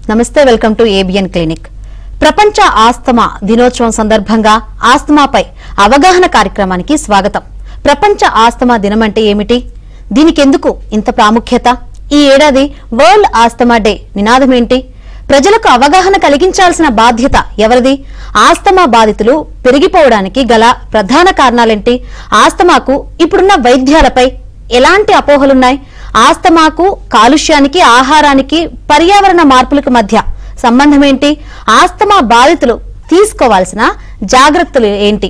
నమస్తే, welcome to ABN clinic. ప్రపంచ asthma దినోత్సవం సందర్భంగా ఆస్తమాపై అవగాహన కార్యక్రమానికి స్వాగతం. ప్రపంచ ఆస్తమా దినం అంటే ఏమిటి, దీనికెందుకు ఇంత ప్రాముఖ్యత, ఈ ఏడాది వరల్డ్ ఆస్తమా డే నినాదం ఏంటి, ప్రజలకు అవగాహన కలిగించాల్సిన బాధ్యత ఎవరిది, ఆస్తమా బాధితులు పెరిగిపోవడానికి గల ప్రధాన కారణాలేంటి, ఆస్తమాకు ఇప్పుడున్న వైద్యాలపై ఎలాంటి అపోహలున్నాయి, ఆస్తమాకు కాలుష్యానికి, ఆహారానికి, పర్యావరణ మార్పులకు మధ్య సంబంధం ఏంటి, ఆస్తమా బాధితులు తీసుకోవాల్సిన జాగ్రత్తలు ఏంటి,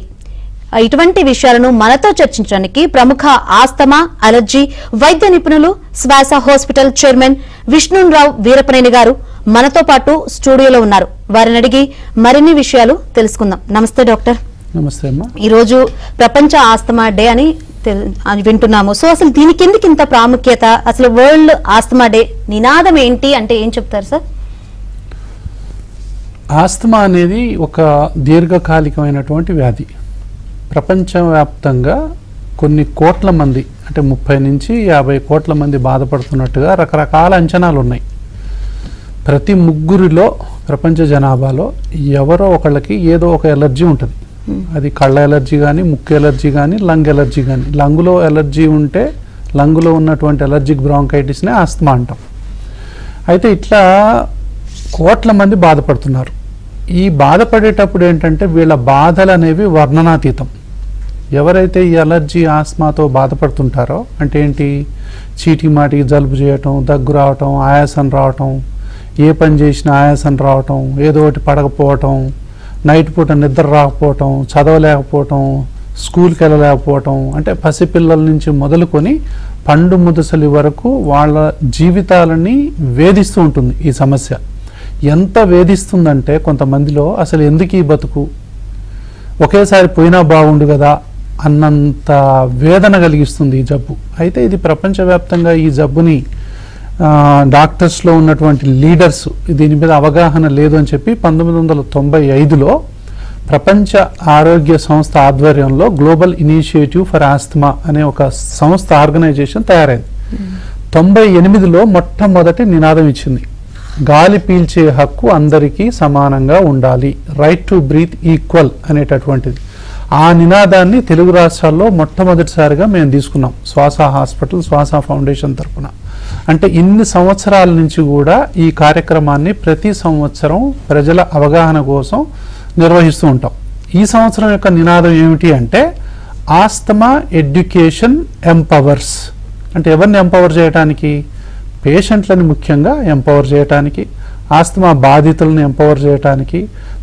ఇటువంటి విషయాలను మనతో చర్చించడానికి ప్రముఖ ఆస్తమా, అలర్జీ వైద్య నిపుణులు, శ్వాస హాస్పిటల్ చైర్మన్ విష్ణురావు వీరపనేని గారు మనతో పాటు స్టూడియోలో ఉన్నారు. వారిని అడిగి మరిన్ని విషయాలు తెలుసుకుందాం. నమస్తే డాక్టర్. నమస్తే అమ్మా. ఈరోజు ప్రపంచ ఆస్తమా డే అని వింటున్నాము. సో అసలు దీనికి ఎందుకు ఇంత ప్రాముఖ్యత, అసలు వరల్డ్ ఆస్తమా డే నినాదం ఏంటి అంటే ఏం చెప్తారు సార్? ఆస్తమా అనేది ఒక దీర్ఘకాలికమైనటువంటి వ్యాధి. ప్రపంచవ్యాప్తంగా కొన్ని కోట్ల మంది, అంటే 30 నుంచి 50 కోట్ల మంది బాధపడుతున్నట్టుగా రకరకాల అంచనాలు ఉన్నాయి. ప్రతి ముగ్గురిలో ప్రపంచ జనాభాలో ఎవరో ఒకళ్ళకి ఏదో ఒక ఎలర్జీ ఉంటుంది. అది కళ్ళ ఎలర్జీ కానీ, ముక్కు ఎలర్జీ కానీ, లంగ్ ఎలర్జీ కానీ. లంగులో ఎలర్జీ ఉంటే లంగులో ఉన్నటువంటి ఎలర్జిక్ బ్రాంకైటిస్నే ఆస్తమా అంటాం. అయితే ఇట్లా కోట్ల మంది బాధపడుతున్నారు. ఈ బాధపడేటప్పుడు ఏంటంటే వీళ్ళ బాధలు అనేవి వర్ణనాతీతం. ఎవరైతే ఈ అలర్జీ ఆస్తమాతో బాధపడుతుంటారో, అంటే ఏంటి, చీటీ మాటికి జలుబు చేయటం, దగ్గు రావటం, ఆయాసం రావటం, ఏ పని చేసినా ఆయాసం రావటం, ఏదో ఒకటి పడకపోవటం, నైట్ పూట నిద్ర రాకపోవటం, చదవలేకపోవటం, స్కూల్కి వెళ్ళలేకపోవటం, అంటే పసిపిల్లల నుంచి మొదలుకొని పండు ముదుసలి వరకు వాళ్ళ జీవితాలని వేధిస్తూ ఉంటుంది ఈ సమస్య. ఎంత వేధిస్తుందంటే కొంతమందిలో అసలు ఎందుకు ఈ బతుకు, ఒకేసారి పోయినా బాగుండు కదా అన్నంత వేదన కలిగిస్తుంది ఈ జబ్బు. అయితే ఇది ప్రపంచవ్యాప్తంగా ఈ జబ్బుని డాక్టర్స్లో ఉన్నటువంటి లీడర్స్ దీని మీద అవగాహన లేదు అని చెప్పి 1995లో ప్రపంచ ఆరోగ్య సంస్థ ఆధ్వర్యంలో గ్లోబల్ ఇనిషియేటివ్ ఫర్ ఆస్తమా అనే ఒక సంస్థ, ఆర్గనైజేషన్ తయారైంది. 98లో మొట్టమొదటి నినాదం ఇచ్చింది, గాలి పీల్చే హక్కు అందరికీ సమానంగా ఉండాలి, రైట్ టు బ్రీత్ ఈక్వల్ అనేటటువంటిది. ఆ నినాదాన్ని తెలుగు రాష్ట్రాల్లో మొట్టమొదటిసారిగా మేము తీసుకున్నాం, శ్వాస హాస్పిటల్, శ్వాస ఫౌండేషన్ తరఫున. అంటే ఇన్ని సంవత్సరాల నుంచి కూడా ఈ కార్యక్రమాన్ని ప్రతి సంవత్సరం ప్రజల అవగాహన కోసం నిర్వహిస్తూ ఉంటాం. ఈ సంవత్సరం యొక్క నినాదం ఏమిటి అంటే, ఆస్తమా ఎడ్యుకేషన్ ఎంపవర్స్. అంటే ఎవరిని ఎంపవర్ చేయడానికి, పేషెంట్లని ముఖ్యంగా ఎంపవర్ చేయడానికి, ఆస్తమా బాధితులను ఎంపవర్ చేయడానికి,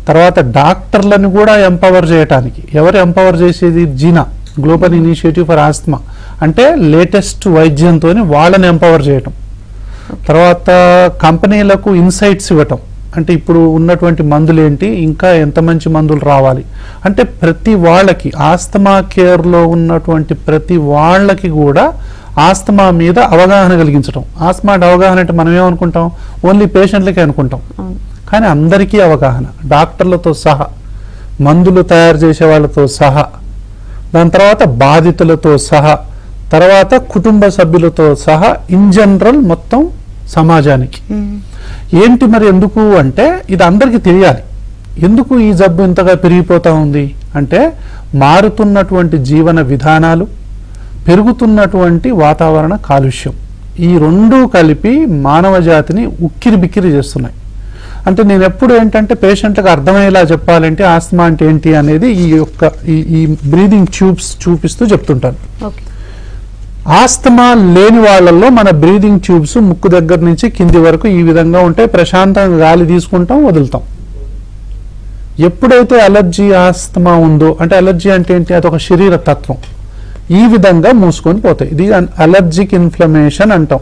తర్వాత డాక్టర్లను కూడా ఎంపవర్ చేయడానికి. ఎవరు ఎంపవర్ చేసేది? జీనా, గ్లోబల్ ఇనిషియేటివ్ ఫర్ ఆస్తమా. అంటే లేటెస్ట్ వైద్యంతో వాళ్ళని ఎంపవర్ చేయటం. తర్వాత కంపెనీలకు ఇన్సైట్స్ ఇవ్వటం, అంటే ఇప్పుడు ఉన్నటువంటి మందులు ఏంటి, ఇంకా ఎంత మంచి మందులు రావాలి, అంటే ప్రతి వాళ్ళకి ఆస్తమా కేర్లో ఉన్నటువంటి ప్రతి వాళ్ళకి కూడా ఆస్తమా మీద అవగాహన కలిగించడం. ఆస్తమా అవగాహన అంటే మనం ఏమనుకుంటాం, ఓన్లీ పేషెంట్లకే అనుకుంటాం, కానీ అందరికీ అవగాహన, డాక్టర్లతో సహా, మందులు తయారు చేసే వాళ్ళతో సహా, దాని తర్వాత బాధితులతో సహా, తర్వాత కుటుంబ సభ్యులతో సహా, ఇన్ జనరల్ మొత్తం సమాజానికి. ఏంటి మరి ఎందుకు అంటే, ఇది అందరికీ తెలియాలి. ఎందుకు ఈ జబ్బు ఇంతగా పెరిగిపోతూ ఉంది అంటే, మారుతున్నటువంటి జీవన విధానాలు, పెరుగుతున్నటువంటి వాతావరణ కాలుష్యం, ఈ రెండూ కలిపి మానవ జాతిని ఉక్కిరి బిక్కిరి చేస్తున్నాయి. అంటే నేను ఎప్పుడు ఏంటంటే పేషెంట్లకు అర్థమయ్యేలా చెప్పాలంటే ఆస్తమా అంటే ఏంటి అనేది ఈ బ్రీదింగ్ ట్యూబ్స్ చూపిస్తూ చెప్తుంటాను. ఆస్తమా లేని వాళ్ళల్లో మన బ్రీదింగ్ ట్యూబ్స్ ముక్కు దగ్గర నుంచి కింది వరకు ఈ విధంగా ఉంటే ప్రశాంతంగా గాలి తీసుకుంటాం, వదులుతాం. ఎప్పుడైతే అలర్జీ ఆస్తమా ఉందో, అంటే అలర్జీ అంటే ఏంటి, అదొక శరీర తత్వం, ఈ విధంగా మూసుకొని పోతాయి. ఇది అలర్జిక్ ఇన్ఫ్లమేషన్ అంటాం.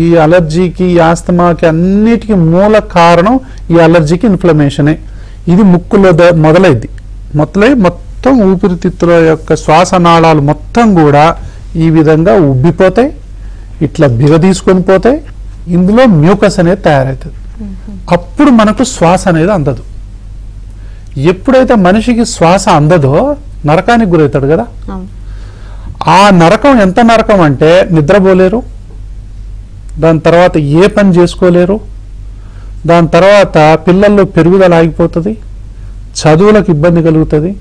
ఈ అలర్జీకి, ఆస్తమాకి అన్నిటికీ మూల కారణం ఈ అలర్జిక్ ఇన్ఫ్లమేషనే. ఇది ముక్కులో మొదలై మొత్తం ఊపిరితిత్తుల యొక్క శ్వాసనాళాలు మొత్తం కూడా ఈ విధంగా ఉబ్బిపోతాయి, ఇట్లా బిగదీసుకొని పోతాయి. ఇందులో మ్యూకస్ అనేది తయారవుతుంది. అప్పుడు మనకు శ్వాస అనేది అందదు. ఎప్పుడైతే మనిషికి శ్వాస అందదో నరకానికి గురవుతాడు కదా. ఆ నరకం ఎంత నరకం అంటే, నిద్రపోలేరు, దాని తర్వాత ఏ పని చేసుకోలేరు, దాని తర్వాత పిల్లల్లో పెరుగుదల ఆగిపోతుంది, చదువులకు ఇబ్బంది కలుగుతుంది,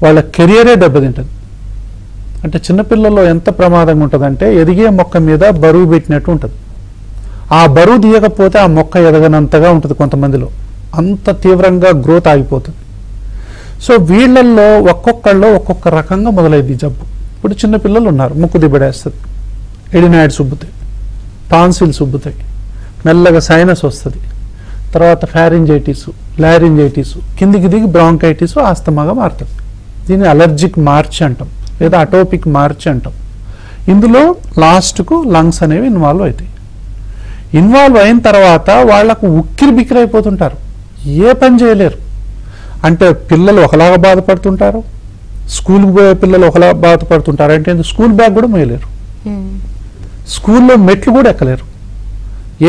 వాళ్ళ కెరియరే దెబ్బతింటుంది. అంటే చిన్నపిల్లల్లో ఎంత ప్రమాదంగా ఉంటుందంటే ఎదిగే మొక్క మీద బరువు పెట్టినట్టు ఉంటుంది. ఆ బరువు తీయకపోతే ఆ మొక్క ఎదగనంతగా ఉంటుంది కొంతమందిలో, అంత తీవ్రంగా గ్రోత్ ఆగిపోతుంది. సో వీళ్ళల్లో ఒక్కొక్కళ్ళు ఒక్కొక్క రకంగా మొదలైంది జబ్బు. ఇప్పుడు చిన్నపిల్లలు ఉన్నారు, ముక్కు దిబ్బడేస్తుంది, ఎడినాయిడ్స్ ఉబ్బుతాయి, టాన్సిల్స్ ఉబ్బుతాయి, మెల్లగా సైనస్ వస్తుంది, తర్వాత ఫ్యారింజైటిస్, లారింజైటిస్, కిందికి దిగి బ్రాంకైటిస్ ఆస్తమాగా మారుతుంది. దీన్ని అలర్జిక్ మార్చ్ అంటాం, లేదా అటోపిక్ మార్చ్ అంటాం. ఇందులో లాస్ట్కు లంగ్స్ అనేవి ఇన్వాల్వ్ అవుతాయి. ఇన్వాల్వ్ అయిన తర్వాత వాళ్లకు ఉక్కిరి బిక్కిరి అయిపోతుంటారు, ఏ పని చేయలేరు. అంటే పిల్లలు ఒకలాగా బాధపడుతుంటారు, స్కూల్కి పోయే పిల్లలు ఒకలా బాధపడుతుంటారు. అంటే స్కూల్ బ్యాగ్ కూడా మోయలేరు, స్కూల్లో మెట్లు కూడా ఎక్కలేరు,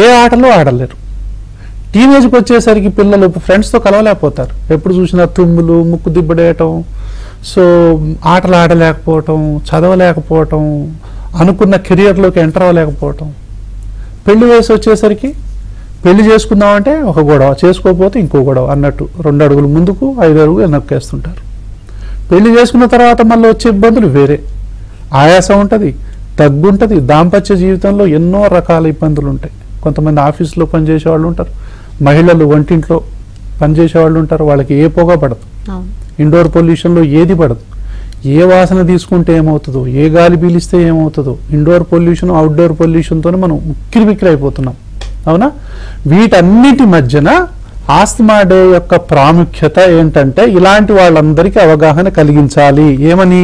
ఏ ఆటలో ఆడలేరు. టీనేజ్కి వచ్చేసరికి పిల్లలు ఫ్రెండ్స్తో కలవలేకపోతారు, ఎప్పుడు చూసినా తుమ్ములు, ముక్కు దిబ్బడేయటం, సో ఆటలు ఆడలేకపోవటం, చదవలేకపోవటం, అనుకున్న కెరియర్లోకి ఎంటర్ అవ్వలేకపోవటం. పెళ్లి వయసు వచ్చేసరికి పెళ్లి చేసుకుందామంటే ఒక గొడవ, చేసుకోకపోతే ఇంకో గొడవ అన్నట్టు 2 అడుగులు ముందుకు 5 అడుగులు వెనక్కేస్తుంటారు. పెళ్లి చేసుకున్న తర్వాత మళ్ళీ వచ్చే ఇబ్బందులు వేరే, ఆయాసం ఉంటుంది, దగ్గు ఉంటుంది. దాంపత్య జీవితంలో ఎన్నో రకాల ఇబ్బందులు ఉంటాయి. కొంతమంది ఆఫీసులో పనిచేసే వాళ్ళు ఉంటారు, మహిళలు వంటింట్లో పనిచేసే వాళ్ళు ఉంటారు, వాళ్ళకి ఏ పొగ పడదు, ఇండోర్ పొల్యూషన్లో ఏది పడదు, ఏ వాసన తీసుకుంటే ఏమవుతుందో, ఏ గాలి పీలిస్తే ఏమవుతుందో, ఇండోర్ పొల్యూషన్ అవుట్డోర్ పొల్యూషన్తోనే మనం ఉక్కిరి బిక్కిరి అయిపోతున్నాం, అవునా? వీటన్నిటి మధ్యన ఆస్తమా డే యొక్క ప్రాముఖ్యత ఏంటంటే ఇలాంటి వాళ్ళందరికీ అవగాహన కలిగించాలి. ఏమని?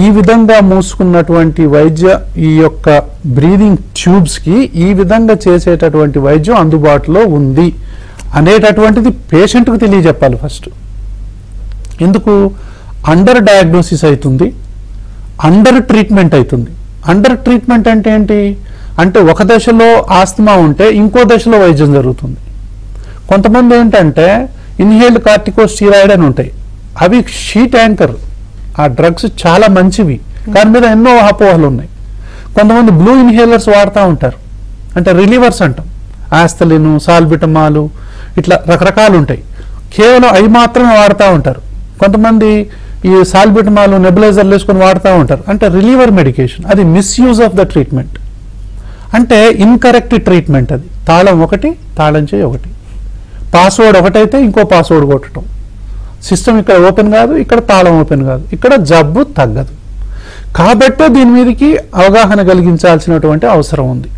ఈ విధంగా మూసుకున్నటువంటి ఈ యొక్క బ్రీదింగ్ ట్యూబ్స్కి ఈ విధంగా చేసేటటువంటి వైద్యం అందుబాటులో ఉంది అనేటటువంటిది పేషెంట్కు తెలియజెప్పాలి ఫస్ట్. ఎందుకు? అండర్ డయాగ్నోసిస్ అవుతుంది, అండర్ ట్రీట్మెంట్ అవుతుంది. అండర్ ట్రీట్మెంట్ అంటే ఏంటి? అంటే ఒక దశలో ఆస్తమా ఉంటే ఇంకో దశలో వైద్యం జరుగుతుంది. కొంతమంది ఏంటంటే ఇన్హేల్డ్ కార్టికోస్టీరాయిడ్ అని ఉంటాయి, అవి షీట్ యాంకర్, ఆ డ్రగ్స్ చాలా మంచివి, దాని మీద ఎన్నో అపోహలు ఉన్నాయి. కొంతమంది బ్లూ ఇన్హేలర్స్ వాడుతూ ఉంటారు, అంటే రిలీవర్స్ అంటాం, ఆస్తలిను, సాల్బిటమాలు, ఇట్లా రకరకాలు ఉంటాయి, కేవలం అవి మాత్రమే వాడుతూ ఉంటారు. కొంతమంది ఈ సాల్బిటమాలు నెబులైజర్లు వేసుకొని వాడుతూ ఉంటారు, అంటే రిలీవర్ మెడికేషన్. అది మిస్యూజ్ ఆఫ్ ద ట్రీట్మెంట్, అంటే ఇన్కరెక్ట్ ట్రీట్మెంట్. అది తాళం ఒకటి, తాళం చేయి ఒకటి, పాస్వర్డ్ ఒకటైతే ఇంకో పాస్వర్డ్ కొట్టడం, సిస్టమ్ ఇక్కడ ఓపెన్ కాదు, ఇక్కడ తాళం ఓపెన్ కాదు, ఇక్కడ జబ్బు తగ్గదు. కాబట్టే దీని మీదకి అవగాహన కలిగించాల్సినటువంటి అవసరం ఉంది.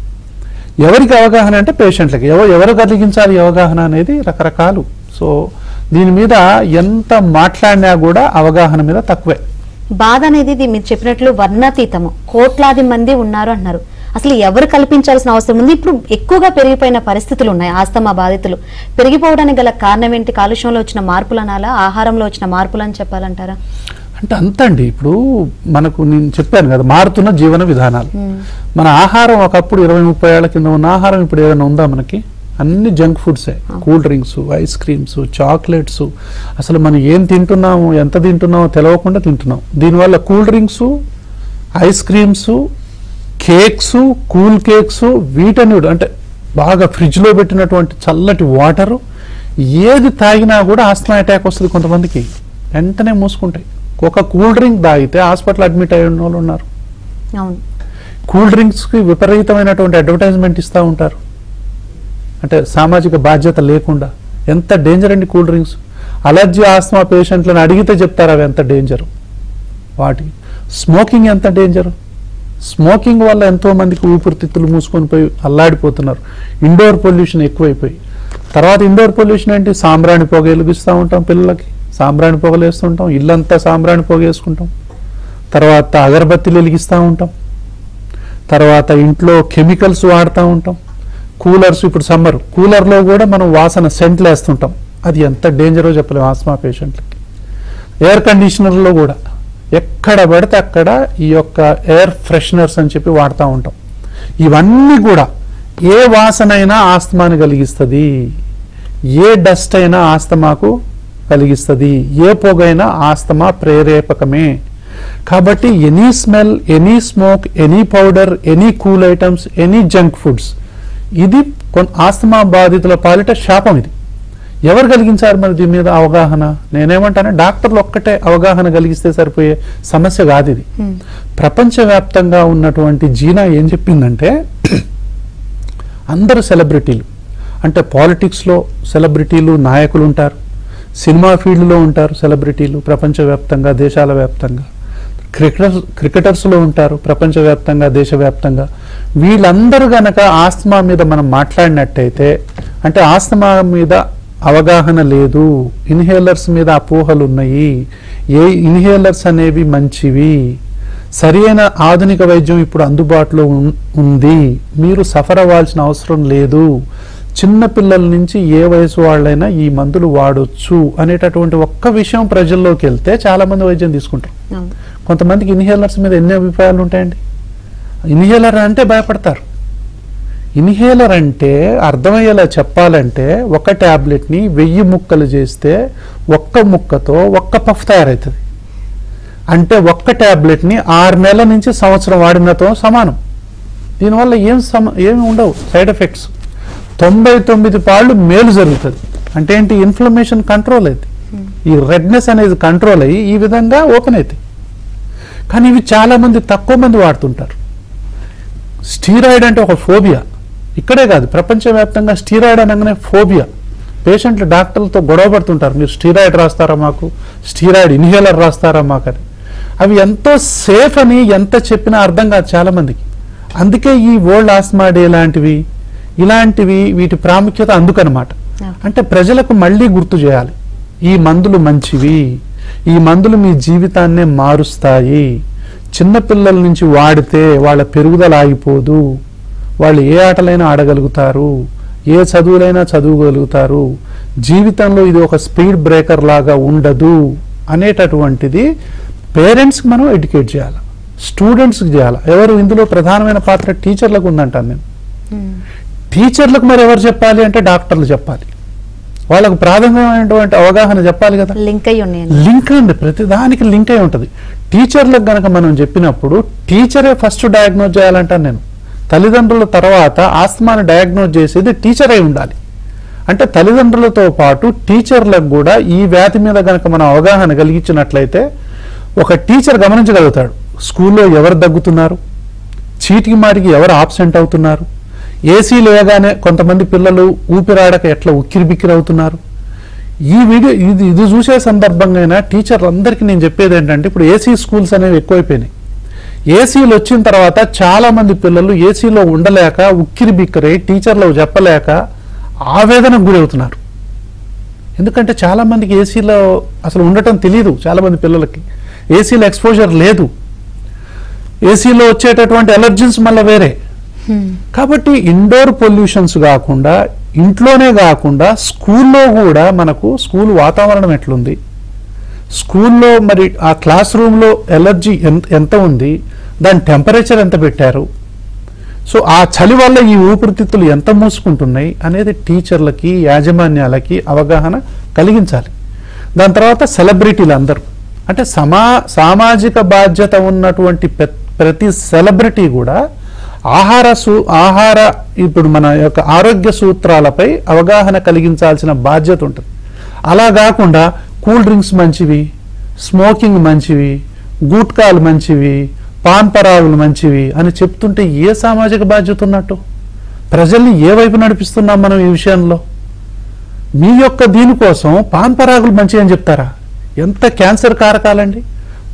ఎవరికి అవగాహన అంటే పేషెంట్లకి. ఎవరు కలిగించాలి అవగాహన అనేది రకరకాలు. సో దీని మీద ఎంత మాట్లాడినా కూడా అవగాహన మీద తక్కువే. బాధ అనేది మీరు చెప్పినట్లు వర్ణాతీతము, కోట్లాది మంది ఉన్నారు అంటున్నారు. అసలు ఎవరు కల్పించాల్సిన అవసరం ఉంది? ఇప్పుడు ఎక్కువగా పెరిగిపోయిన పరిస్థితులు ఉన్నాయి. ఆస్తమా బాధితులు పెరిగిపోవడానికి గల కారణం ఏంటి? కాలుష్యంలో వచ్చిన మార్పులు అనాలా, ఆహారంలో వచ్చిన మార్పులు అని చెప్పాలంటారా? అంటే అంతండి. ఇప్పుడు మనకు నేను చెప్పాను కదా, మారుతున్న జీవన విధానాలు. మన ఆహారం ఒకప్పుడు 20-30 ఏళ్ల కింద ఉన్న ఆహారం ఇప్పుడు ఏదైనా ఉందా మనకి? అన్ని జంక్ ఫుడ్సే, cool drinks, ice creams, chocolates. అసలు మనం ఏం తింటున్నాము, ఎంత తింటున్నామో తెలియకుండా తింటున్నాం. దీనివల్ల cool drinks, ice creams, cakes, cool cakes, వీటన్ని అంటే బాగా ఫ్రిడ్జ్లో పెట్టినటువంటి చల్లటి వాటరు, ఏది తాగినా కూడా ఆస్తమా అటాక్ వస్తుంది. కొంతమందికి వెంటనే మూసుకుంటాయి. ఒక కూల్ డ్రింక్ తాగితే హాస్పిటల్ అడ్మిట్ అయిన వాళ్ళు ఉన్నారు. కూల్ డ్రింక్స్కి విపరీతమైనటువంటి అడ్వర్టైజ్మెంట్ ఇస్తూ ఉంటారు, అంటే సామాజిక బాధ్యత లేకుండా. ఎంత డేంజర్ అండి కూల్ డ్రింక్స్. అలర్జీ ఆస్తమా పేషెంట్లను అడిగితే చెప్తారు అవి ఎంత డేంజరు. వాటి స్మోకింగ్ ఎంత డేంజరు. స్మోకింగ్ వల్ల ఎంతోమందికి ఊపిరితిత్తులు మూసుకొని పోయి అల్లాడిపోతున్నారు. ఇండోర్ పొల్యూషన్ ఎక్కువైపోయి. తర్వాత ఇండోర్ పొల్యూషన్ ఏంటి? సాంబ్రాణి పొగ వెలిగిస్తూ ఉంటాం, పిల్లలకి సాంబ్రాణి పొగలు వేస్తుంటాం, ఇల్లంతా సాంబ్రాణి పొగ వేసుకుంటాం. తర్వాత అగరబత్తిలు వెలిగిస్తూ ఉంటాం. తర్వాత ఇంట్లో కెమికల్స్ వాడుతూ ఉంటాం. కూలర్స్, ఇప్పుడు సమ్మర్ కూలర్లో కూడా మనం వాసన సెంట్లు వేస్తుంటాం. అది ఎంత డేంజరో చెప్పలేము ఆస్మా పేషెంట్లకి. ఎయిర్ కండిషనర్లో కూడా ఎక్కడ పడితే అక్కడ ఈ యొక్క ఎయిర్ ఫ్రెషనర్స్ అని చెప్పి వాడుతూ ఉంటాం. ఇవన్నీ కూడా ఏ వాసనైనా ఆస్తమాని కలిగిస్తుంది, ఏ డస్ట్ అయినా ఆస్తమాకు కలిగిస్తుంది, ఏ పొగైనా ఆస్తమా ప్రేరేపకమే. కాబట్టి any smell, any smoke, any powder, any cool items, any junk foods, ఇది ఆస్తమా బాధితుల పాలిట శాపం. ఇది ఎవరు కలిగించారు మరి దీని మీద అవగాహన? నేనేమంటానే డాక్టర్లు ఒక్కటే అవగాహన కలిగిస్తే సరిపోయే సమస్య కాదు ఇది. ప్రపంచవ్యాప్తంగా ఉన్నటువంటి జీనా ఏం చెప్పిందంటే అందరూ సెలబ్రిటీలు, అంటే పాలిటిక్స్లో సెలబ్రిటీలు నాయకులు ఉంటారు, సినిమా ఫీల్డ్లో ఉంటారు సెలబ్రిటీలు ప్రపంచవ్యాప్తంగా దేశాల వ్యాప్తంగా, క్రికెటర్స్లో ఉంటారు ప్రపంచవ్యాప్తంగా దేశవ్యాప్తంగా. వీళ్ళందరూ గనక ఆస్తమా మీద మనం మాట్లాడినట్టయితే, అంటే ఆస్తమా మీద అవగాహన లేదు, ఇన్హేలర్స్ మీద అపోహలు ఉన్నాయి, ఏ ఇన్హేలర్స్ అనేవి మంచివి, సరైన ఆధునిక వైద్యం ఇప్పుడు అందుబాటులో ఉంది, మీరు సఫర్ అవ్వాల్సిన అవసరం లేదు, చిన్న పిల్లల నుంచి ఏ వయసు వాళ్ళైనా ఈ మందులు వాడొచ్చు అనేటటువంటి ఒక్క విషయం ప్రజల్లోకి వెళ్తే చాలా మంది వైద్యం తీసుకుంటారు. కొంతమందికి ఇన్హేలర్స్ మీద ఎన్ని అభిప్రాయాలు ఉంటాయండి. ఇన్హేలర్ అంటే భయపడతారు. ఇన్హేలర్ అంటే అర్థమయ్యేలా చెప్పాలంటే ఒక ట్యాబ్లెట్ని 1000 ముక్కలు చేస్తే ఒక్క ముక్కతో ఒక్క పఫ్ తయారవుతుంది. అంటే ఒక్క ట్యాబ్లెట్ని 6 నెలల నుంచి సంవత్సరం వాడినతో సమానం. దీనివల్ల ఏమి ఉండవు సైడ్ ఎఫెక్ట్స్. 99 పాళ్ళు మేలు జరుగుతుంది. అంటే ఏంటి? ఇన్ఫ్లమేషన్ కంట్రోల్ అవుతుంది, ఈ రెడ్నెస్ అనేది కంట్రోల్ అయ్యి ఈ విధంగా ఓపెన్ అవుతాయి. కానీ ఇవి చాలామంది తక్కువ మంది వాడుతుంటారు. స్టీరాయిడ్ అంటే ఒక ఫోబియా. ఇక్కడే కాదు ప్రపంచవ్యాప్తంగా స్టీరాయిడ్ అనగానే ఫోబియా. పేషెంట్లు డాక్టర్లతో గొడవ పడుతుంటారు, మీరు స్టీరాయిడ్ రాస్తారా మాకు, స్టీరాయిడ్ ఇన్హేలర్ రాస్తారా మాకు అని. అవి ఎంతో సేఫ్ అని ఎంత చెప్పినా అర్థం కాదు చాలామందికి. అందుకే ఈ వరల్డ్ ఆస్మా డే ఇలాంటివి వీటి ప్రాముఖ్యత అందుకనమాట. అంటే ప్రజలకు మళ్ళీ గుర్తు చేయాలి, ఈ మందులు మంచివి, ఈ మందులు మీ జీవితాన్నే మారుస్తాయి, చిన్నపిల్లల నుంచి వాడితే వాళ్ళ పెరుగుదల ఆగిపోదు, వాళ్ళు ఏ ఆటలైనా ఆడగలుగుతారు, ఏ చదువులైనా చదువుగలుగుతారు, జీవితంలో ఇది ఒక స్పీడ్ బ్రేకర్ లాగా ఉండదు అనేటటువంటిది పేరెంట్స్కి మనం ఎడ్యుకేట్ చేయాలి, స్టూడెంట్స్కి చేయాలి. ఎవరు ఇందులో ప్రధానమైన పాత్ర టీచర్లకు ఉందంటాను నేను. టీచర్లకు మరి ఎవరు చెప్పాలి అంటే డాక్టర్లు చెప్పాలి. వాళ్ళకు ప్రాథమికమైనటువంటి అవగాహన చెప్పాలి కదా. లింక్ అండి, ప్రతి దానికి లింక్ అయి ఉంటుంది. టీచర్లకు గనక మనం చెప్పినప్పుడు టీచరే ఫస్ట్ డయాగ్నోజ్ చేయాలంటాను నేను. తల్లిదండ్రుల తర్వాత ఆస్తమాను డయాగ్నోజ్ చేసేది టీచర్ అయి ఉండాలి. అంటే తల్లిదండ్రులతో పాటు టీచర్లకు కూడా ఈ వ్యాధి మీద గనక మనం అవగాహన కలిగించినట్లయితే ఒక టీచర్ గమనించగలుగుతాడు, స్కూల్లో ఎవరు దగ్గుతున్నారు, చీటికి మాటికి ఎవరు ఆబ్సెంట్ అవుతున్నారు, ఏసీ లేగానే కొంతమంది పిల్లలు ఊపిరాడక ఎట్లా ఉక్కిరి బిక్కిరి అవుతున్నారు. ఈ వీడియో ఇది చూసే సందర్భంగా టీచర్లందరికీ నేను చెప్పేది ఏంటంటే, ఇప్పుడు ఏసీ స్కూల్స్ అనేవి ఎక్కువైపోయినాయి. ఏసీలు వచ్చిన తర్వాత చాలా మంది పిల్లలు ఏసీలో ఉండలేక ఉక్కిరి బిక్కిరై టీచర్లకు చెప్పలేక ఆవేదనకు గురవుతున్నారు. ఎందుకంటే చాలా మందికి ఏసీలో అసలు ఉండటం తెలియదు, చాలా మంది పిల్లలకి ఏసీలో ఎక్స్పోజర్ లేదు, ఏసీలో వచ్చేటటువంటి ఎలర్జీస్ మళ్ళీ వేరే. కాబట్టి ఇండోర్ పొల్యూషన్స్ కాకుండా, ఇంట్లోనే కాకుండా స్కూల్లో కూడా మనకు స్కూల్ వాతావరణం ఎట్లుంది, స్కూల్లో మరి ఆ క్లాస్ రూమ్లో ఎలర్జీ ఎంత ఉంది, దాని టెంపరేచర్ ఎంత పెట్టారు, సో ఆ చలి వల్ల ఈ ఊపిరితిత్తులు ఎంత మూసుకుంటున్నాయి అనేది టీచర్లకి యాజమాన్యాలకి అవగాహన కలిగించాలి. దాని తర్వాత సెలబ్రిటీలు అందరూ, అంటే సామాజిక బాధ్యత ఉన్నటువంటి ప్రతి సెలబ్రిటీ కూడా ఆహార ఇప్పుడు మన యొక్క ఆరోగ్య సూత్రాలపై అవగాహన కలిగించాల్సిన బాధ్యత ఉంటుంది. అలా కాకుండా కూల్ డ్రింక్స్ మంచివి, స్మోకింగ్ మంచివి, గుట్కాలు మంచివి, పాన్ పరాగులు మంచివి అని చెప్తుంటే ఏ సామాజిక బాధ్యత ఉన్నట్టు? ప్రజల్ని ఏ వైపు నడిపిస్తున్నాం మనం ఈ విషయంలో? మీ యొక్క దీనికోసం పాన్ పరాగులు మంచివి అని చెప్తారా? ఎంత క్యాన్సర్ కారకాలండి.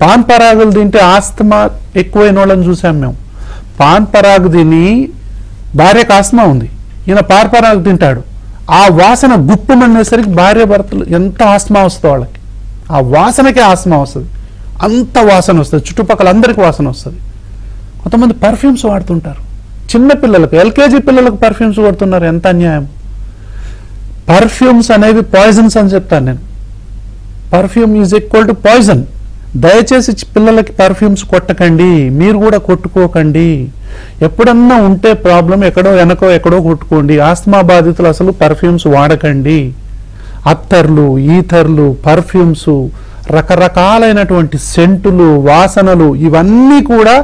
పాన్ పరాగులు తింటే ఆస్తమా ఎక్కువైన వాళ్ళని చూసాం మేము. పాన్ పరాగు తిని భార్యకు ఆస్తమా ఉంది, ఈయన పాన్ పరాగు తింటాడు, ఆ వాసన గుప్పమనేసరికి భార్య భర్తలు ఎంత ఆస్తమా వస్తుంది వాళ్ళకి, ఆ వాసనకే ఆస్తమా వస్తుంది, అంత వాసన వస్తుంది, చుట్టుపక్కల అందరికి వాసన వస్తుంది. కొంతమంది పర్ఫ్యూమ్స్ వాడుతుంటారు, చిన్న పిల్లలకు ఎల్కేజీ పిల్లలకు పర్ఫ్యూమ్స్ వాడుతున్నారు, ఎంత అన్యాయం. పర్ఫ్యూమ్స్ అనేవి పాయిజన్స్ అని చెప్తాను నేను. Perfume is equal to poison. దయచేసి పిల్లలకి పర్ఫ్యూమ్స్ కొట్టకండి, మీరు కూడా కొట్టుకోకండి. ఎప్పుడన్నా ఉంటే ప్రాబ్లం ఎక్కడో కొట్టుకోండి. ఆస్తమా బాధితులు అసలు పర్ఫ్యూమ్స్ వాడకండి. అత్తర్లు, ఈథర్లు, పర్ఫ్యూమ్స్, రకరకాలైనటువంటి సెంటులు, వాసనలు ఇవన్నీ కూడా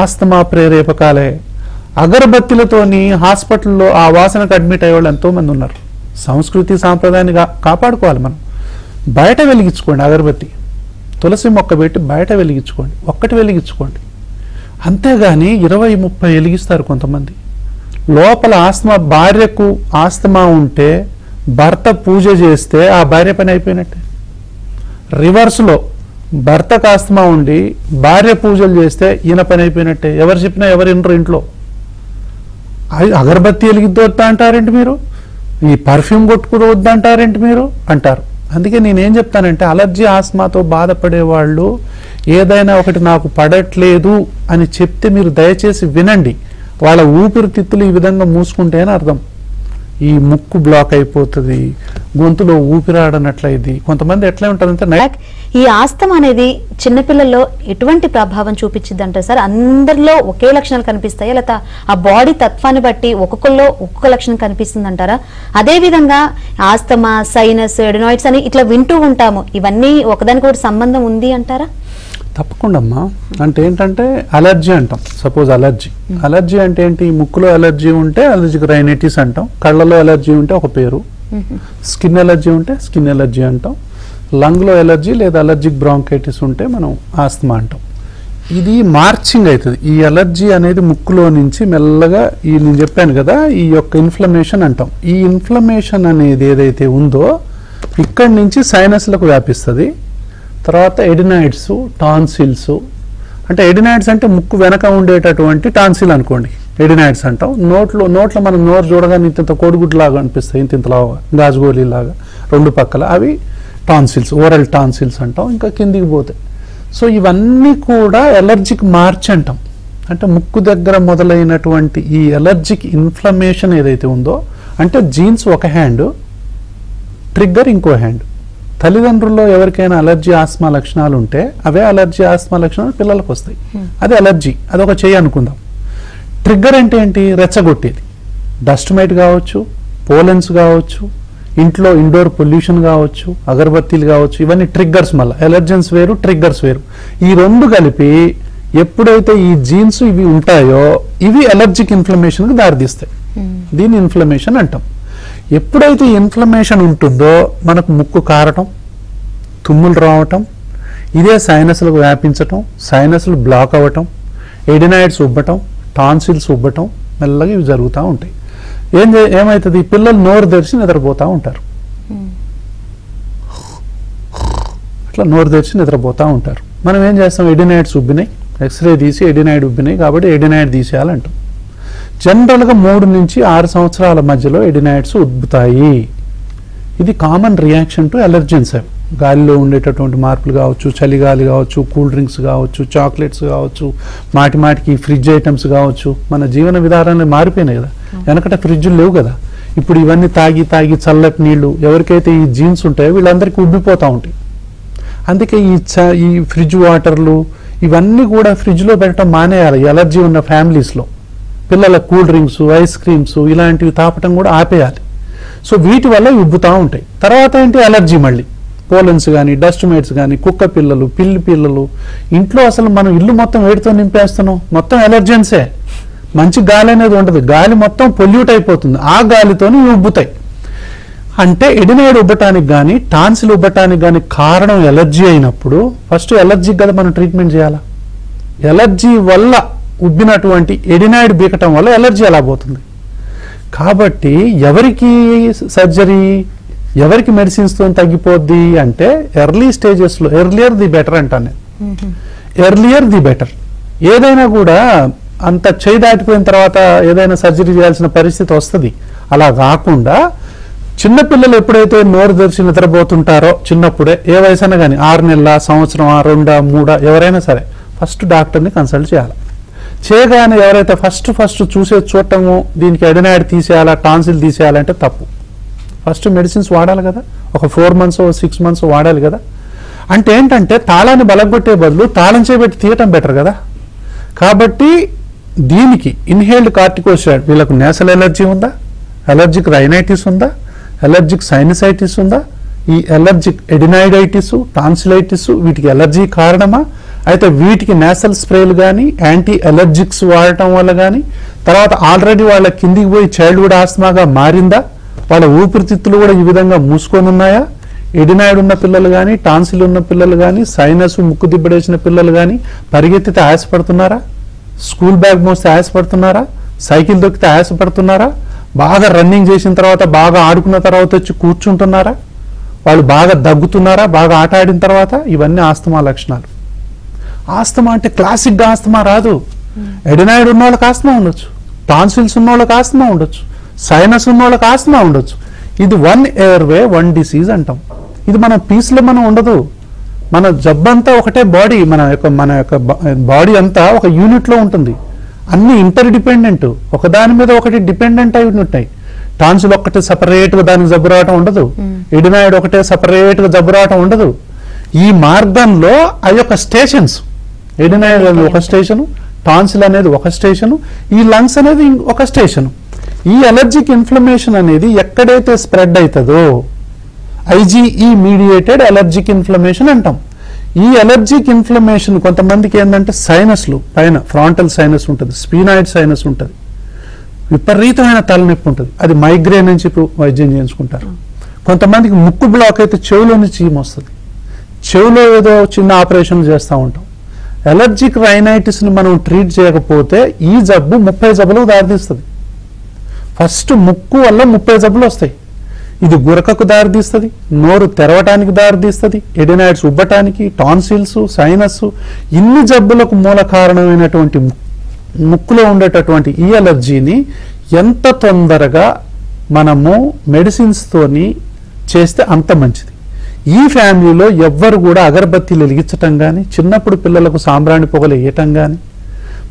ఆస్తమా ప్రేరేపకాలే. అగరబత్తిలతోని హాస్పిటల్లో ఆ వాసనకు అడ్మిట్ అయ్యేవాళ్ళు ఎంతోమంది ఉన్నారు. సంస్కృతి సాంప్రదాయాన్ని కాపాడుకోవాలి మనం. బయట వెలిగించుకోండి అగరబత్తి, తులసి మొక్క పెట్టి బయట వెలిగించుకోండి, ఒక్కటి వెలిగించుకోండి. అంతేగాని 20-30 వెలిగిస్తారు కొంతమంది. లోపల ఆస్తమా, భార్యకు ఆస్తమా ఉంటే భర్త పూజ చేస్తే ఆ భార్య పని అయిపోయినట్టే. రివర్స్లో భర్తకు ఆస్తమా ఉండి భార్య పూజలు చేస్తే ఈయన పని అయిపోయినట్టే. ఎవరు చెప్పినా ఎవరు వినరు ఇంట్లో. అగరబత్తి వెలిగిద్దు వద్దా అంటారేంటి మీరు, ఈ పర్ఫ్యూమ్ కొట్టుకుని వద్దంటారేంటి మీరు అంటారు. అందుకే నేనేం చెప్తానంటే అలర్జీ ఆస్మాతో బాధపడే వాళ్ళు ఏదైనా ఒకటి నాకు పడట్లేదు అని చెప్తే మీరు దయచేసి వినండి. వాళ్ళ ఊపిరితిత్తులు ఈ విధంగా మూసుకుంటే అని అర్థం. ఈ ముక్కు బ్లాక్ అయిపోతుంది, గొంతులో ఊపిరాడనట్లయిది. కొంతమంది ఎట్లా ఉంటారంటే ఈ ఆస్తమా అనేది చిన్నపిల్లల్లో ఎటువంటి ప్రభావం చూపించింది అంటే సార్, అందరిలో ఒకే లక్షణాలు కనిపిస్తాయా, లేదా ఆ బాడీ తత్వాన్ని బట్టి ఒక్కొక్కరిలో ఒక్కొక్క లక్షణం కనిపిస్తుంది అంటారా? అదే విధంగా ఆస్తమా, సైనస్, ఎడినాయిడ్స్ అని ఇట్లా వింటూ ఉంటాము, ఇవన్నీ ఒకదానికొకటి సంబంధం ఉంది అంటారా? తప్పకుండా అమ్మా. అంటే ఏంటంటే అలర్జీ అంటాం. సపోజ్ అలర్జీ అంటే ఏంటి, ముక్కులో అలర్జీ ఉంటే అలర్జిక్ రైనైటిస్ అంటాం, కళ్ళలో అలర్జీ ఉంటే ఒక పేరు, స్కిన్ అలర్జీ ఉంటే స్కిన్ అలర్జీ అంటాం, లంగ్లో ఎలర్జీ లేదా అలర్జిక్ బ్రాంకైటిస్ ఉంటే మనం ఆస్తమా అంటాం. ఇది మార్చింగ్ అవుతుంది. ఈ అలర్జీ అనేది ముక్కులో నుంచి మెల్లగా నేను చెప్పాను కదా, ఈ యొక్క ఇన్ఫ్లమేషన్ అంటాం. ఈ ఇన్ఫ్లమేషన్ అనేది ఏదైతే ఉందో ఇక్కడి నుంచి సైనస్లకు వ్యాపిస్తుంది. తర్వాత ఎడినాయిడ్స్, టాన్సిల్స్. అంటే ఎడినాయిడ్స్ అంటే ముక్కు వెనక ఉండేటటువంటి టాన్సిల్ అనుకోండి, ఎడినాయిడ్స్ అంటాం. నోట్లో మనం నోరు చూడగానే ఇంత కోడిగుడ్లాగా అనిపిస్తాయి, ఇంతలాగా గాజుగోళీలాగా రెండు పక్కల, అవి టాన్సిల్స్, ఓరల్ టాన్సిల్స్ అంటాం. ఇంకా కిందికి పోతాయి. సో ఇవన్నీ కూడా ఎలర్జిక్ మార్చ్ అంటాం. అంటే ముక్కు దగ్గర మొదలైనటువంటి ఈ ఎలర్జిక్ ఇన్ఫ్లమేషన్ ఏదైతే ఉందో, అంటే జీన్స్ ఒక హ్యాండ్, ట్రిగ్గర్ ఇంకో హ్యాండ్. తల్లిదండ్రుల్లో ఎవరికైనా అలర్జీ ఆస్మా లక్షణాలు ఉంటే అవే అలర్జీ ఆస్మా లక్షణాలు పిల్లలకు వస్తాయి. అది అలర్జీ, అదొక చెయ్యి అనుకుందాం. ట్రిగ్గర్ అంటే ఏంటి, రెచ్చగొట్టేది. డస్ట్ మైట్ కావచ్చు, పోలెన్స్ కావచ్చు, ఇంట్లో ఇండోర్ పొల్యూషన్ కావచ్చు, అగరబత్తీలు కావచ్చు, ఇవన్నీ ట్రిగ్గర్స్. మళ్ళీ ఎలర్జెన్స్ వేరు, ట్రిగ్గర్స్ వేరు. ఈ రెండు కలిపి ఎప్పుడైతే ఈ జీన్స్ ఇవి ఉంటాయో ఇవి ఎలర్జిక్ ఇన్ఫ్లమేషన్కి దారితీస్తాయి. దీన్ని ఇన్ఫ్లమేషన్ అంటాం. ఎప్పుడైతే ఇన్ఫ్లమేషన్ ఉంటుందో మనకు ముక్కు కారటం, తుమ్ములు రావటం, ఇదే సైనస్లకు వ్యాపించటం, సైనస్లు బ్లాక్ అవ్వటం, ఎడినాయిడ్స్ ఉబ్బటం, టాన్సిల్స్ ఉబ్బటం, మెల్లగా ఇవి జరుగుతూ ఉంటాయి. ఏమవుతుంది, పిల్లలు నోరు తెరిచి నిద్రపోతూ ఉంటారు. అట్లా నోరు తెరిచి నిద్రపోతూ ఉంటారు. మనం ఏం చేస్తాం, ఎడినాయిడ్స్ ఉబ్బినాయి, ఎక్స్రే తీసి ఎడినాయిడ్ ఉబ్బినాయి కాబట్టి ఎడినాయిడ్ తీసేయాలంటాం. జనరల్గా 3 నుంచి 6 సంవత్సరాల మధ్యలో ఎడినాయిడ్స్ ఉబ్బుతాయి. ఇది కామన్ రియాక్షన్ టు ఎలర్జెన్స్. గాలిలో ఉండేటటువంటి మార్పులు కావచ్చు, చలిగాలి కావచ్చు, కూల్ డ్రింక్స్ కావచ్చు, చాక్లెట్స్ కావచ్చు, మాటికి ఫ్రిడ్జ్ ఐటమ్స్ కావచ్చు. మన జీవన విధానాన్ని మారిపోయినాయి కదా, వెనకట ఫ్రిడ్జ్లు లేవు కదా. ఇప్పుడు ఇవన్నీ తాగి చల్లటి నీళ్లు, ఎవరికైతే ఈ జీన్స్ ఉంటాయో వీళ్ళందరికీ ఉబ్బిపోతూ ఉంటాయి. అందుకే ఈ ఫ్రిడ్జ్ వాటర్లు ఇవన్నీ కూడా ఫ్రిడ్జ్లో పెట్టడం మానేయాలి. ఎలర్జీ ఉన్న ఫ్యామిలీస్లో పిల్లల కూల్ డ్రింక్స్, ఐస్ క్రీమ్స్ ఇలాంటివి తాపటం కూడా ఆపేయాలి. సో వీటి వల్ల ఉబ్బుతూ ఉంటాయి. తర్వాత ఏంటి, అలర్జీ మళ్ళీ పోలెన్స్ కానీ, డస్ట్ మైట్స్ కానీ, కుక్క పిల్లలు, పిల్లి పిల్లలు. ఇంట్లో అసలు మనం ఇల్లు మొత్తం వేడితో నింపేస్తున్నాం, మొత్తం ఎలర్జెన్సే. మంచి గాలి అనేది ఉండదు, గాలి మొత్తం పొల్యూట్ అయిపోతుంది, ఆ గాలితోని ఉబ్బుతాయి. అంటే ఎడినాయిడ్ ఉబ్బటానికి కానీ, టాన్సిల్ ఉబ్బటానికి కానీ కారణం ఎలర్జీ అయినప్పుడు ఫస్ట్ ఎలర్జీకి కదా మనం ట్రీట్మెంట్ చేయాలా. ఎలర్జీ వల్ల ఉబ్బినటువంటి ఎడినాయిడ్ బీకటం వల్ల ఎలర్జీ ఎలా పోతుంది. కాబట్టి ఎవరికి సర్జరీ, ఎవరికి మెడిసిన్స్తో తగ్గిపోద్ది అంటే ఎర్లీ స్టేజెస్లో, ఎర్లియర్ ది బెటర్ అంటాను నేను. Earlier the better. ఏదైనా కూడా అంత చేయి దాటిపోయిన తర్వాత ఏదైనా సర్జరీ చేయాల్సిన పరిస్థితి వస్తుంది. అలా కాకుండా చిన్నపిల్లలు ఎప్పుడైతే నోరు తెరిచి నిద్రపోతుంటారో చిన్నప్పుడే, ఏ వయసైనా కానీ 6 నెలల, సంవత్సరం, 2, 3 ఎవరైనా సరే ఫస్ట్ డాక్టర్ని కన్సల్ట్ చేయాలి. చేయగానే ఎవరైతే ఫస్ట్ చూడటము, దీనికి ఎడినాయిడ్ తీసేయాలా, టాన్సిల్ తీసేయాలంటే తప్పు. ఫస్ట్ మెడిసిన్స్ వాడాలి కదా, ఒక 4 months 6 months వాడాలి కదా. అంటే ఏంటంటే తాళాన్ని బలగొట్టే బదులు తాళం చేపెట్టి తీయటం బెటర్ కదా. కాబట్టి దీనికి ఇన్హేల్డ్ కార్టికోస్టెరాయిడ్, వీళ్ళకు నేసల్ ఎలర్జీ ఉందా, అలర్జిక్ రైనైటిస్ ఉందా, అలర్జిక్ సైనసైటిస్ ఉందా, ఈ అలర్జిక్ ఎడినాయిడైటిస్, టాన్సిలైటిస్ వీటికి ఎలర్జీ కారణమా, అయితే వీటికి నేసల్ స్ప్రేలు కానీ యాంటీ ఎలర్జిక్స్ వాడటం వల్ల కానీ తర్వాత ఆల్రెడీ వాళ్ళ కిందికి పోయి చైల్డ్హుడ్ ఆస్తమాగా మారిందా, వాళ్ళ ఊపిరితిత్తులు కూడా ఈ విధంగా మూసుకొని ఉన్నాయా, ఎడినాయిడ్ ఉన్న పిల్లలు కానీ టాన్సిల్ ఉన్న పిల్లలు కానీ సైనస్ ముక్కు దిబ్బడేసిన పిల్లలు కానీ పరిగెత్తితే ఆయాసపడుతున్నారా, స్కూల్ బ్యాగ్ మోస్తే ఆయాసపడుతున్నారా, సైకిల్ దొక్కితే ఆయాసపడుతున్నారా, బాగా రన్నింగ్ చేసిన తర్వాత బాగా ఆడుకున్న తర్వాత వచ్చి కూర్చుంటున్నారా, వాళ్ళు బాగా దగ్గుతున్నారా బాగా ఆట ఆడిన తర్వాత, ఇవన్నీ ఆస్తమా లక్షణాలు. ఆస్తమా అంటే క్లాసిక్గా ఆస్తమా రాదు. ఎడినాయిడ్ ఉన్న వాళ్ళకి ఆస్తమా ఉండొచ్చు, టాన్సిల్స్ ఉన్న వాళ్ళకి ఆస్తమా ఉండొచ్చు, సైనస్ ఉన్న వాళ్ళకి ఆస్తమా ఉండొచ్చు. ఇది వన్ ఎయిర్వే వన్ డిసీజ్ అంటాం. ఇది మన పీస్లో మనం ఉండదు. మన జబ్బంతా ఒకటే బాడీ, మన యొక్క బాడీ అంతా ఒక యూనిట్లో ఉంటుంది. అన్ని ఇంటర్ డిపెండెంట్, ఒకదాని మీద ఒకటి డిపెండెంట్ అయి ఉంటాయి. టాన్సిల్ ఒక్కటే సపరేట్గా దానికి జబ్బు రావటం ఉండదు, ఎడినాయిడ్ ఒకటే సపరేట్గా జబ్బు రావటం ఉండదు. ఈ మార్గంలో ఆ యొక్క స్టేషన్స్, ఎడినాయిడ్ అనేది ఒక స్టేషను, టాన్సిల్ అనేది ఒక స్టేషను, ఈ లంగ్స్ అనేది ఒక స్టేషను. ఈ అలర్జిక్ ఇన్ఫ్లమేషన్ అనేది ఎక్కడైతే స్ప్రెడ్ అవుతుందో ఐజీఈ మీడియేటెడ్ అలర్జిక్ ఇన్ఫ్లమేషన్ అంటాం. ఈ అలర్జిక్ ఇన్ఫ్లమేషన్ కొంతమందికి ఏంటంటే సైనస్లు పైన ఫ్రాంటల్ సైనస్ ఉంటుంది, స్పీనాయిడ్ సైనస్ ఉంటుంది, విపరీతమైన తలనొప్పి ఉంటుంది, అది మైగ్రేన్ అని చెప్పి వైద్యం చేయించుకుంటారు. కొంతమందికి ముక్కు బ్లాక్ అయితే చెవిలోని చీము వస్తుంది, చెవిలో ఏదో చిన్న ఆపరేషన్ చేస్తూ ఉంటాం. అలర్జిక్ రైనైటిస్ని మనం ట్రీట్ చేయకపోతే ఈ జబ్బు 30 జబ్బులకు దారితీస్తుంది. ఫస్ట్ ముక్కు వల్ల 30 జబ్బులు వస్తాయి. ఇది గురకకు దారితీస్తుంది, నోరు తెరవటానికి దారితీస్తుంది, ఎడినాయిడ్స్ ఉబ్బటానికి, టాన్సిల్స్, సైనస్, ఇన్ని జబ్బులకు మూల కారణమైనటువంటి ముక్కులో ఉండేటటువంటి ఈ అలర్జీని ఎంత తొందరగా మనము మెడిసిన్స్తోని చేస్తే అంత మంచిది. ఈ ఫ్యామిలీలో ఎవ్వరు కూడా అగరబత్తీలు వెలిగించటం కానీ, చిన్నప్పుడు పిల్లలకు సాంబ్రాణి పొగలు వేయటం కానీ,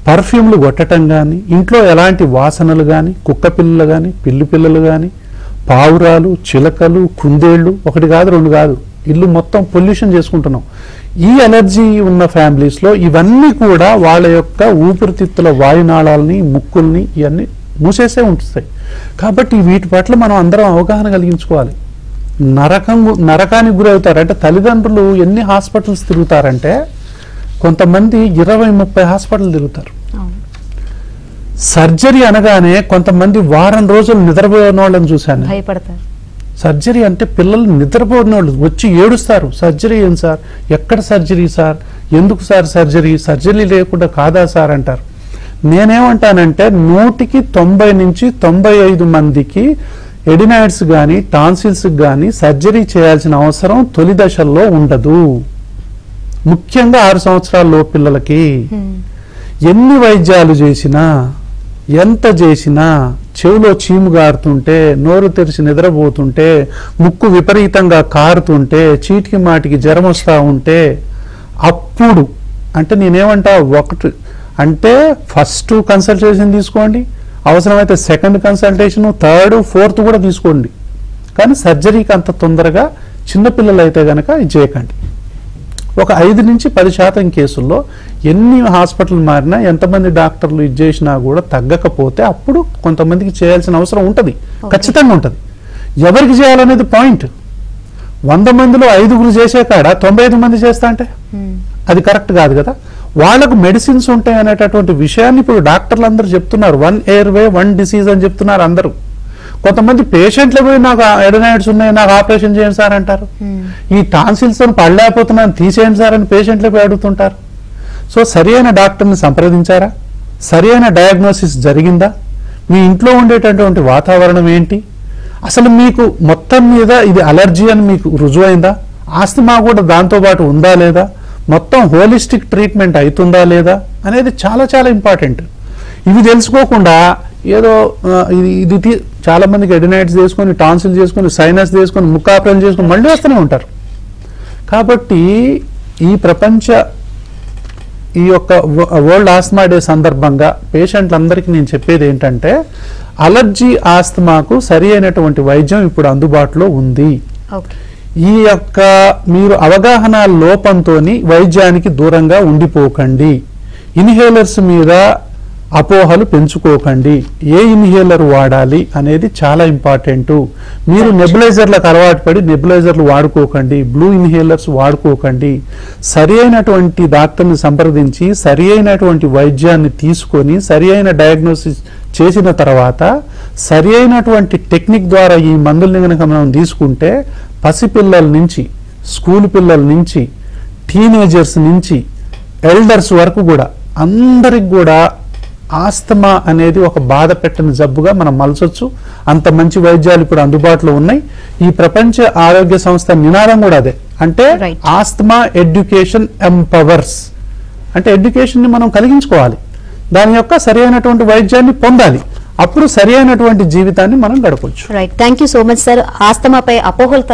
పర్ఫ్యూమ్లు కొట్టడం కానీ, ఇంట్లో ఎలాంటి వాసనలు కానీ, కుక్క పిల్లలు కానీ, పిల్లి పిల్లలు కానీ, పావురాలు, చిలకలు, కుందేళ్లు, ఒకటి కాదు రెండు కాదు, ఇల్లు మొత్తం పొల్యూషన్ చేసుకుంటున్నాం. ఈ అలర్జీ ఉన్న ఫ్యామిలీస్లో ఇవన్నీ కూడా వాళ్ళ యొక్క ఊపిరితిత్తుల వాయునాళాలని, ముక్కుల్ని ఇవన్నీ మూసేసే ఉంచుతాయి. కాబట్టి వీటి పట్ల మనం అందరం అవగాహన కలిగించుకోవాలి. నరకానికి గురవుతారు. అంటే తల్లిదండ్రులు ఎన్ని హాస్పిటల్స్ తిరుగుతారంటే కొంతమంది 20-30 హాస్పిటల్ తిరుగుతారు. సర్జరీ అనగానే కొంతమంది వారం రోజులు నిద్రపోయిన వాళ్ళని చూశాను. భయపడతారు. సర్జరీ అంటే పిల్లలు నిద్రపోయిన వాళ్ళు వచ్చి ఏడుస్తారు. సర్జరీ ఏం సార్, ఎక్కడ సర్జరీ సార్, ఎందుకు సార్ సర్జరీ లేకుండా కాదా సార్ అంటారు. నేనేమంటానంటే 100కి 90 నుంచి 95 మందికి ఎడినాయిడ్స్ కానీ టాన్సిల్స్ కానీ సర్జరీ చేయాల్సిన అవసరం తొలి దశల్లో ఉండదు. ముఖ్యంగా 6 సంవత్సరాల పిల్లలకి ఎన్ని వైద్యాలు చేసినా, ఎంత చేసినా, చెవిలో చీము గారుతుంటే, నోరు తెరిచి నిద్రపోతుంటే, ముక్కు విపరీతంగా కారుతుంటే, చీటికి మాటికి జ్వరం వస్తూ ఉంటే, అప్పుడు అంటే నేనేమంటా, ఒకటి అంటే ఫస్ట్ కన్సల్టేషన్ తీసుకోండి, అవసరమైతే సెకండ్ కన్సల్టేషన్, థర్డ్, ఫోర్త్ కూడా తీసుకోండి. కానీ సర్జరీకి అంత తొందరగా చిన్నపిల్లలు అయితే కనుక ఇది చేయకండి. ఒక 5 నుంచి 10% కేసుల్లో ఎన్ని హాస్పిటల్ మారినా, ఎంతమంది డాక్టర్లు ఇది చేసినా కూడా తగ్గకపోతే అప్పుడు కొంతమందికి చేయాల్సిన అవసరం ఉంటుంది, ఖచ్చితంగా ఉంటుంది. ఎవరికి చేయాలనేది పాయింట్. 100 మందిలో 5గురు చేసే కాడ 95 మంది చేస్తా అంటే అది కరెక్ట్ కాదు కదా. వాళ్లకు మెడిసిన్స్ ఉంటాయి అనేటటువంటి విషయాన్ని ఇప్పుడు డాక్టర్లు అందరూ చెప్తున్నారు. 1 ఎయిర్వే 1 డిసీజ్ అని చెప్తున్నారు అందరూ. కొంతమంది పేషెంట్లు పోయి నాకు ఎడినాయిడ్స్ ఉన్నాయి, నాకు ఆపరేషన్ చేయండి సార్ అంటారు. ఈ టాన్సిల్స్ పడలేకపోతున్నాను తీసేయండి సార్ అని పేషెంట్లు పోయి అడుగుతుంటారు. సో సరి అయిన డాక్టర్ని సంప్రదించారా, సరి అయిన డయాగ్నోసిస్ జరిగిందా, మీ ఇంట్లో ఉండేటటువంటి వాతావరణం ఏంటి, అసలు మీకు మొత్తం మీద ఇది అలర్జీ అని మీకు రుజువైందా, ఆస్తమా కూడా దాంతోపాటు ఉందా లేదా, మొత్తం హోలిస్టిక్ ట్రీట్మెంట్ అవుతుందా లేదా అనేది చాలా చాలా ఇంపార్టెంట్. ఇవి తెలుసుకోకుండా ఏదో ఇది చాలా మందికి ఎడినాయిడ్స్ చేసుకొని, టాన్సిల్ చేసుకొని, సైనస్ చేసుకొని, ముక్కాపరేషన్ చేసుకొని మళ్ళీ వస్తూనే ఉంటారు. కాబట్టి ఈ యొక్క వరల్డ్ ఆస్తమా డే సందర్భంగా పేషెంట్లందరికీ నేను చెప్పేది ఏంటంటే, అలర్జీ ఆస్తమాకు సరి అయినటువంటి వైద్యం ఇప్పుడు అందుబాటులో ఉంది. ఈ యొక్క మీరు అవగాహన లోపంతో వైద్యానికి దూరంగా ఉండిపోకండి. ఇన్హేలర్స్ మీద అపోహలు పెంచుకోకండి. ఏ ఇన్హేలర్ వాడాలి అనేది చాలా ఇంపార్టెంట్. మీరు నెబులైజర్లకు అలవాటు పడి నెబులైజర్లు వాడుకోకండి, బ్లూ ఇన్హేలర్స్ వాడుకోకండి. సరి అయినటువంటి డాక్టర్ని సంప్రదించి సరి అయినటువంటి వైద్యాన్ని తీసుకొని సరి అయిన డయాగ్నోసిస్ చేసిన తర్వాత సరి అయినటువంటి టెక్నిక్ ద్వారా ఈ మందుల్ని కనుక మనం తీసుకుంటే పసిపిల్లల నుంచి, స్కూల్ పిల్లల నుంచి, టీనేజర్స్ నుంచి, ఎల్డర్స్ వరకు కూడా అందరికి కూడా ఆస్తమా అనేది ఒక బాధ పెట్టని జబ్బుగా మనం మలచొచ్చు. అంత మంచి వైద్యాలు ఇప్పుడు అందుబాటులో ఉన్నాయి. ఈ ప్రపంచ ఆరోగ్య సంస్థ నినాదం కూడా అదే. అంటే ఆస్తమా ఎడ్యుకేషన్ ఎంపవర్స్. అంటే ఎడ్యుకేషన్ని మనం కలిగించుకోవాలి, దాని యొక్క సరి అయినటువంటి వైద్యాన్ని పొందాలి, అప్పుడు సరి అయినటువంటి జీవితాన్ని మనం గడపొచ్చు. Right, thank you so much sir. ఆస్తమాపై అపోహలు